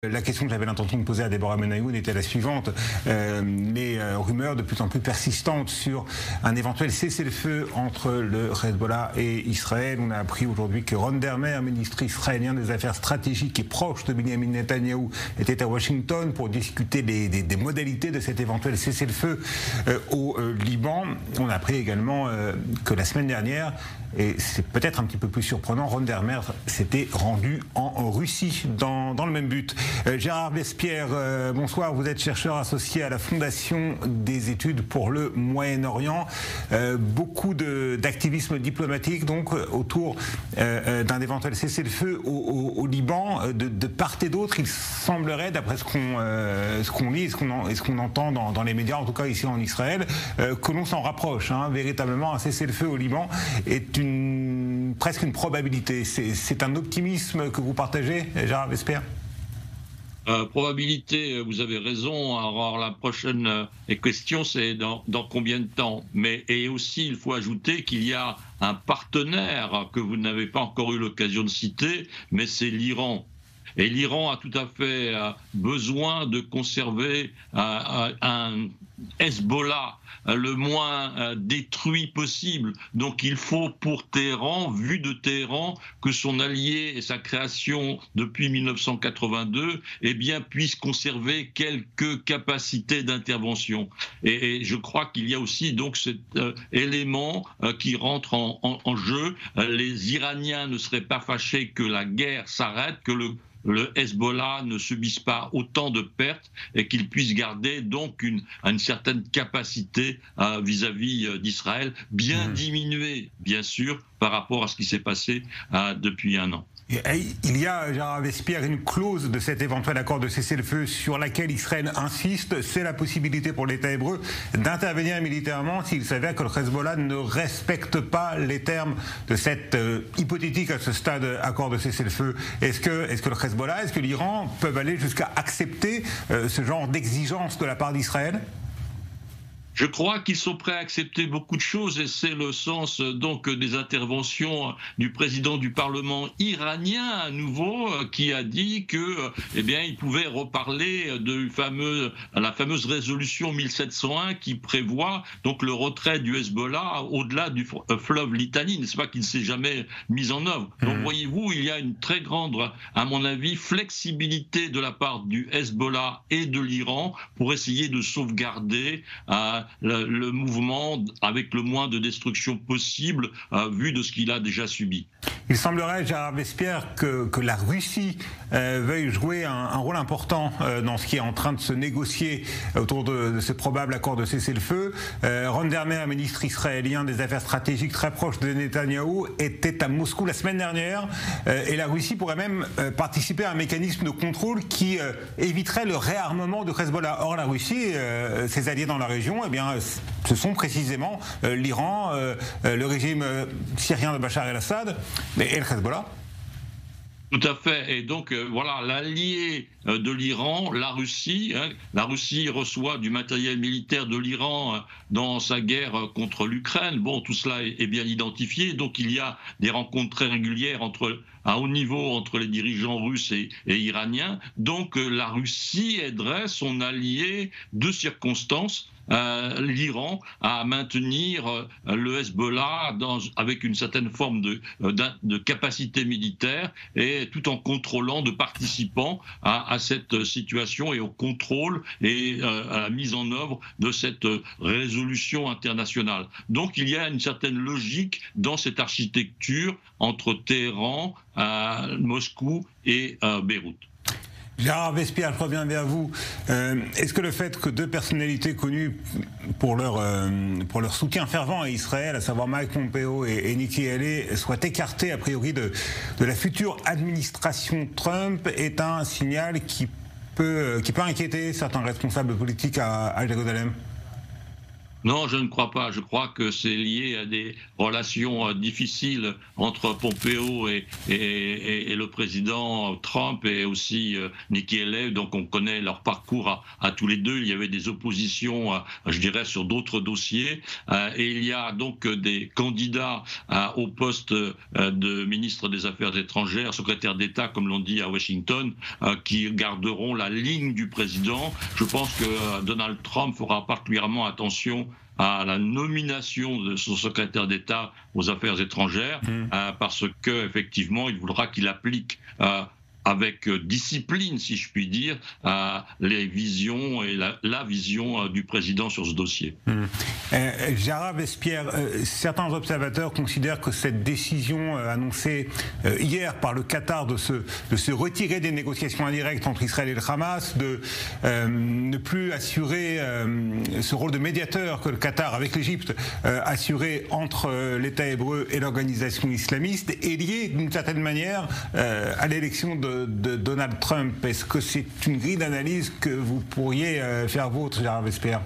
La question que j'avais l'intention de poser à Deborah Menayoun était la suivante. Les rumeurs de plus en plus persistantes sur un éventuel cessez-le-feu entre le Hezbollah et Israël. On a appris aujourd'hui que Ron Dermer, ministre israélien des Affaires stratégiques et proche de Benjamin Netanyahou, était à Washington pour discuter des modalités de cet éventuel cessez-le-feu au Liban. On a appris également que la semaine dernière, et c'est peut-être un petit peu plus surprenant, Ron Dermer s'était rendu en Russie dans le même but. Gérard Vespierre, bonsoir, vous êtes chercheur associé à la Fondation des études pour le Moyen-Orient. Beaucoup d'activisme diplomatique donc autour d'un éventuel cessez-le-feu au Liban. De part et d'autre, il semblerait, d'après ce qu'on lit et ce qu'on entend dans les médias, en tout cas ici en Israël, que l'on s'en rapproche. Véritablement, un cessez-le-feu au Liban est presque une probabilité. C'est un optimisme que vous partagez, Gérard Vespierre ? Probabilité, vous avez raison. Alors la prochaine question, c'est dans combien de temps. Et aussi, il faut ajouter qu'il y a un partenaire que vous n'avez pas encore eu l'occasion de citer, mais c'est l'Iran. Et l'Iran a tout à fait besoin de conserver un Hezbollah le moins détruit possible. Donc il faut pour Téhéran, vu de Téhéran, que son allié et sa création depuis 1982 puisse conserver quelques capacités d'intervention. Et je crois qu'il y a aussi donc cet élément qui rentre en jeu. Les Iraniens ne seraient pas fâchés que la guerre s'arrête, que le Hezbollah ne subisse pas autant de pertes et qu'il puisse garder donc une certaine capacité vis-à-vis d'Israël, bien diminuée, bien sûr, par rapport à ce qui s'est passé depuis un an. Il y a, Gérard Vespierre, une clause de cet éventuel accord de cessez-le-feu sur laquelle Israël insiste, c'est la possibilité pour l'État hébreu d'intervenir militairement s'il s'avère que le Hezbollah ne respecte pas les termes de cet hypothétique à ce stade accord de cessez-le-feu. Est-ce que le Hezbollah, est-ce que l'Iran peuvent aller jusqu'à accepter ce genre d'exigence de la part d'Israël ? Je crois qu'ils sont prêts à accepter beaucoup de choses et c'est le sens donc des interventions du président du Parlement iranien à nouveau qui a dit que il pouvait reparler de la fameuse résolution 1701 qui prévoit donc le retrait du Hezbollah au-delà du fleuve Litani, n'est-ce pas, qui ne s'est jamais mis en œuvre. Donc voyez-vous, il y a une très grande, à mon avis, flexibilité de la part du Hezbollah et de l'Iran pour essayer de sauvegarder le mouvement avec le moins de destruction possible vu de ce qu'il a déjà subi. Il semblerait, Gérard Vespierre, que la Russie veuille jouer un rôle important dans ce qui est en train de se négocier autour de ce probable accord de cessez-le-feu. Ron Dermer, ministre israélien des Affaires stratégiques très proche de Netanyahou, était à Moscou la semaine dernière et la Russie pourrait même participer à un mécanisme de contrôle qui éviterait le réarmement de Hezbollah. Or, la Russie, ses alliés dans la région, ce sont précisément l'Iran, le régime syrien de Bachar el-Assad et le Hezbollah. Tout à fait. Et donc, voilà, l'allié de l'Iran, la Russie. La Russie reçoit du matériel militaire de l'Iran dans sa guerre contre l'Ukraine. Bon, tout cela est bien identifié. Donc, il y a des rencontres très régulières à haut niveau entre les dirigeants russes et iraniens. Donc, la Russie aiderait son allié de circonstance, l'Iran, à maintenir le Hezbollah avec une certaine forme de capacité militaire et tout en contrôlant de participants à cette situation et au contrôle et à la mise en œuvre de cette résolution internationale. Donc il y a une certaine logique dans cette architecture entre Téhéran, Moscou et Beyrouth. Gérard Vespierre, je reviens vers vous. Est-ce que le fait que deux personnalités connues pour leur soutien fervent à Israël, à savoir Mike Pompeo et Nikki Haley, soient écartés a priori de la future administration Trump est un signal qui peut inquiéter certains responsables politiques à Jérusalem ? Non, je ne crois pas. Je crois que c'est lié à des relations difficiles entre Pompeo et le président Trump et aussi Nikki Haley. Donc on connaît leur parcours à tous les deux. Il y avait des oppositions, je dirais, sur d'autres dossiers. Et il y a donc des candidats au poste de ministre des Affaires étrangères, secrétaire d'État, comme l'on dit à Washington, qui garderont la ligne du président. Je pense que Donald Trump fera particulièrement attention à la nomination de son secrétaire d'État aux Affaires étrangères, parce que effectivement, il voudra qu'il applique avec discipline, si je puis dire, les visions et la vision du président sur ce dossier. Gérard Vespierre, certains observateurs considèrent que cette décision annoncée hier par le Qatar de se retirer des négociations indirectes entre Israël et le Hamas, de ne plus assurer ce rôle de médiateur que le Qatar, avec l'Égypte, assurait entre l'État hébreu et l'organisation islamiste, est liée d'une certaine manière à l'élection de Donald Trump. Est-ce que c'est une grille d'analyse que vous pourriez faire vôtre, Gérard Vespierre?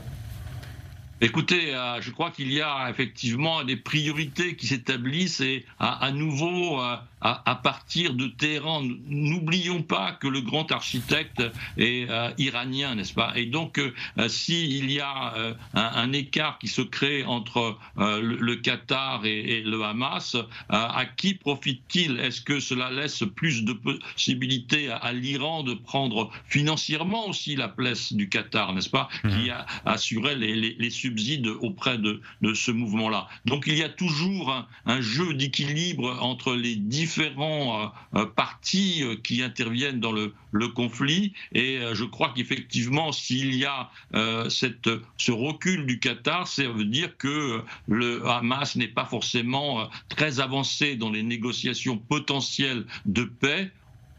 Écoutez, je crois qu'il y a effectivement des priorités qui s'établissent et à nouveau à partir de Téhéran. N'oublions pas que le grand architecte est iranien, n'est-ce pas? Et donc, s'il y a un écart qui se crée entre le Qatar et le Hamas, à qui profite-t-il? Est-ce que cela laisse plus de possibilités à l'Iran de prendre financièrement aussi la place du Qatar, n'est-ce pas, qui assurait les subsides auprès de ce mouvement-là? Donc il y a toujours un jeu d'équilibre entre les différents partis qui interviennent dans le conflit, et je crois qu'effectivement, s'il y a ce recul du Qatar, ça veut dire que le Hamas n'est pas forcément très avancé dans les négociations potentielles de paix,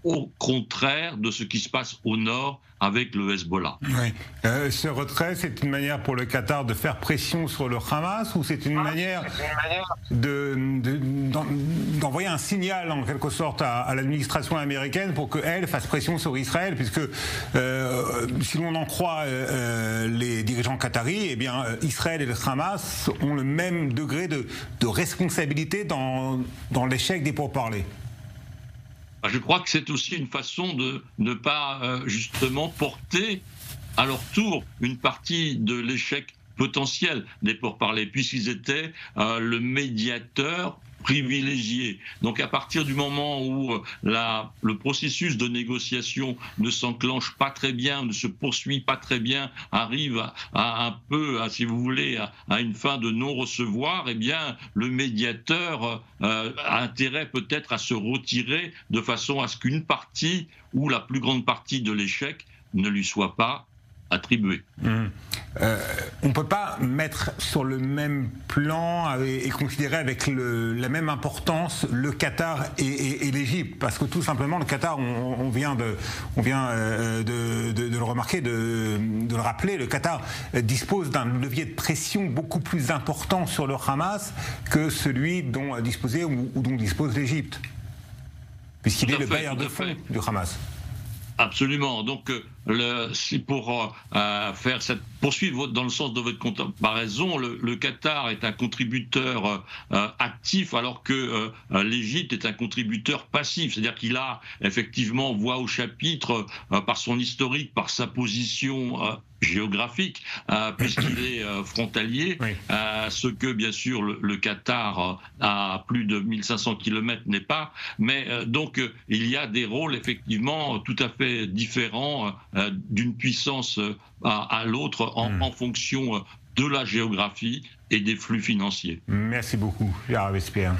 au contraire de ce qui se passe au nord avec le Hezbollah. Oui. Ce retrait, c'est une manière pour le Qatar de faire pression sur le Hamas, ou c'est une manière d'envoyer un signal en quelque sorte à l'administration américaine pour qu'elle fasse pression sur Israël, puisque si l'on en croit les dirigeants qataris, eh bien Israël et le Hamas ont le même degré de responsabilité dans l'échec des pourparlers. Je crois que c'est aussi une façon de ne pas justement porter à leur tour une partie de l'échec potentiel des pourparlers, puisqu'ils étaient le médiateur privilégié. Donc à partir du moment où le processus de négociation ne s'enclenche pas très bien, ne se poursuit pas très bien, arrive à un peu, si vous voulez, à une fin de non-recevoir, eh bien le médiateur a intérêt peut-être à se retirer de façon à ce qu'une partie ou la plus grande partie de l'échec ne lui soit pas attribué. On ne peut pas mettre sur le même plan et considérer avec la même importance le Qatar et l'Égypte, parce que tout simplement le Qatar, on vient de le remarquer, de le rappeler, le Qatar dispose d'un levier de pression beaucoup plus important sur le Hamas que celui dont disposait ou dont dispose l'Égypte, puisqu'il est le bailleur de fonds du Hamas. Absolument. Donc, pour poursuivre dans le sens de votre comparaison, le Qatar est un contributeur actif, alors que l'Égypte est un contributeur passif. C'est-à-dire qu'il a effectivement voix au chapitre par son historique, par sa position géographique, puisqu'il est frontalier, oui. Ce que bien sûr le Qatar à plus de 1500 km n'est pas, mais donc il y a des rôles effectivement tout à fait différents d'une puissance à l'autre en fonction de la géographie et des flux financiers. Merci beaucoup, Gérard Vespierre.